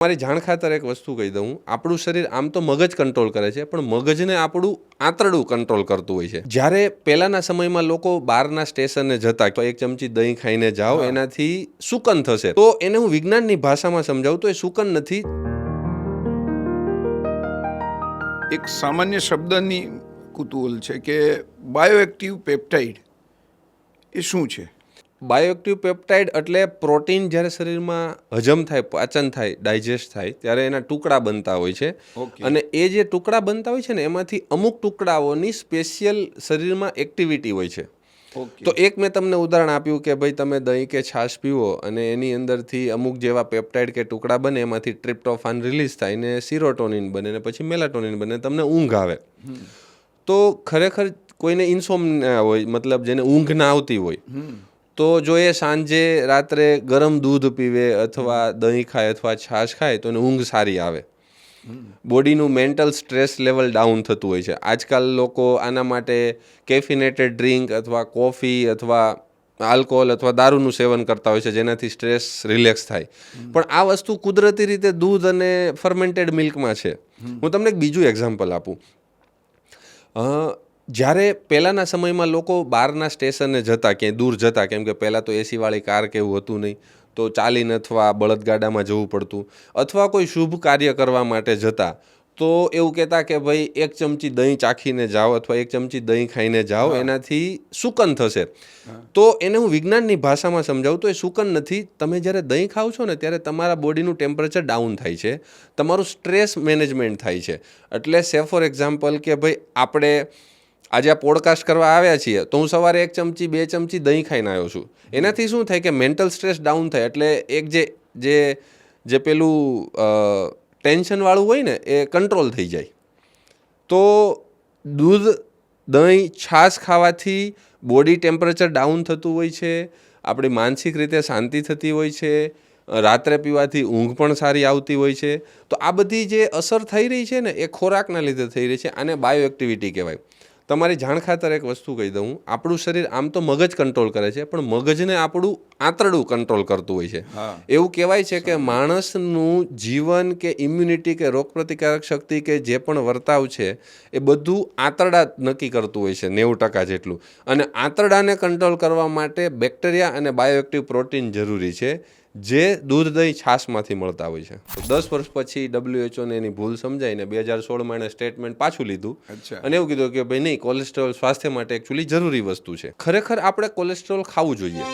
મારી જાણ ખાતર એક વસ્તુ કહી દઉં, આપણું શરીર આમ તો મગજ કંટ્રોલ કરે છે, પણ મગજને આપણું આંતરડું કંટ્રોલ કરતું હોય છે. જ્યારે પહેલાના સમયમાં લોકો બહારના સ્ટેશને જતા તો એક ચમચી દહીં ખાઈને જાઓ, એનાથી શુકન થશે. તો એને હું વિજ્ઞાનની ભાષામાં સમજાવું તો એ શુકન નથી. એક સામાન્ય શબ્દની કુતૂહલ છે કે બાયોએક્ટિવ પેપ્ટાઇડ એ શું છે? બાયોએક્ટિવ પેપ્ટાઇડ એટલે પ્રોટીન જ્યારે શરીરમાં હજમ થાય, પાચન થાય, ડાયજેસ્ટ થાય ત્યારે એના ટુકડા બનતા હોય છે. અને એ જે ટુકડા બનતા હોય છે ને એમાંથી અમુક ટુકડાઓની સ્પેશિયલ શરીરમાં એક્ટિવિટી હોય છે. તો એક મેં તમને ઉદાહરણ આપ્યું કે ભાઈ તમે દહીં કે છાશ પીવો અને એની અંદરથી અમુક જેવા પેપ્ટાઇડ કે ટુકડા બને, એમાંથી ટ્રિપ્ટોફાન રિલીઝ થાય ને સિરોટોનિન બને ને પછી મેલાટોનિન બને, તમને ઊંઘ આવે. તો ખરેખર કોઈને ઇન્સોમ્નિયા હોય, મતલબ જેને ઊંઘ ના આવતી હોય, તો જો એ સાંજે રાત્રે ગરમ દૂધ પીવે અથવા દહીં ખાય અથવા છાશ ખાય તો એને ઊંઘ સારી આવે. બોડીનું મેન્ટલ સ્ટ્રેસ લેવલ ડાઉન થતું હોય છે. આજકાલ લોકો આના માટે કેફિનેટેડ ડ્રિંક અથવા કોફી અથવા આલ્કોહોલ અથવા દારૂનું સેવન કરતા હોય છે, જેનાથી સ્ટ્રેસ રિલેક્સ થાય. પણ આ વસ્તુ કુદરતી રીતે દૂધ અને ફર્મેન્ટેડ મિલ્કમાં છે. હું તમને એક બીજું એક્ઝામ્પલ આપું. જ્યારે પહેલાંના સમયમાં લોકો બહારના સ્ટેશને જતા, ક્યાંય દૂર જતા, કેમ કે પહેલાં તો એસીવાળી કાર કે એવું હતું નહીં, તો ચાલીને અથવા બળદગાડામાં જવું પડતું, અથવા કોઈ શુભ કાર્ય કરવા માટે જતા તો એવું કહેતા કે ભાઈ એક ચમચી દહીં ચાખીને જાઓ અથવા એક ચમચી દહીં ખાઈને જાઓ, એનાથી શુકન થશે. તો એને હું વિજ્ઞાનની ભાષામાં સમજાવું તો એ શુકન નથી. તમે જ્યારે દહીં ખાઓ છો ને ત્યારે તમારા બોડીનું ટેમ્પરેચર ડાઉન થાય છે, તમારું સ્ટ્રેસ મેનેજમેન્ટ થાય છે. એટલે સે ફોર એક્ઝામ્પલ કે ભાઈ આપણે આજે આ પોડકાસ્ટ કરવા આવ્યા છીએ તો હું સવારે એક ચમચી 2 ચમચી દહીં ખાઈને આવ્યો છું. એનાથી શું થાય કે મેન્ટલ સ્ટ્રેસ ડાઉન થાય, એટલે એક જે પેલું ટેન્શનવાળું હોય ને એ કંટ્રોલ થઈ જાય. તો દૂધ, દહીં, છાશ ખાવાથી બોડી ટેમ્પરેચર ડાઉન થતું હોય છે, આપણી માનસિક રીતે શાંતિ થતી હોય છે, રાત્રે પીવાથી ઊંઘ પણ સારી આવતી હોય છે. તો આ બધી જે અસર થઈ રહી છે ને એ ખોરાકના લીધે થઈ રહી છે. આને બાયોએક્ટિવિટી કહેવાય. તમારી જાણ ખાતર એક વસ્તુ કહી દઉં, આપણું શરીર આમ તો મગજ કંટ્રોલ કરે છે, પણ મગજને આપણું આંતરડું કંટ્રોલ કરતું હોય છે. એવું કહેવાય છે કે માણસનું જીવન કે ઇમ્યુનિટી કે રોગપ્રતિકારક શક્તિ કે જે પણ વર્તાવ છે એ બધું આંતરડા નક્કી કરતું હોય છે, 90% જેટલું. અને આંતરડાને કંટ્રોલ કરવા માટે બેક્ટેરિયા અને બાયોએક્ટિવ પ્રોટીન જરૂરી છે, જે દૂધ, દહીં, છાશમાંથી મળતા હોય છે. તો 10 વર્ષ પછી WHO એની ભૂલ સમજાઈને 2016માં એણે સ્ટેટમેન્ટ પાછું લીધું અને એવું કીધું કે ભાઈ નહીં, કોલેસ્ટ્રોલ સ્વાસ્થ્ય માટે એકચ્યુઅલી જરૂરી વસ્તુ છે. ખરેખર આપણે કોલેસ્ટ્રોલ ખાવું જોઈએ.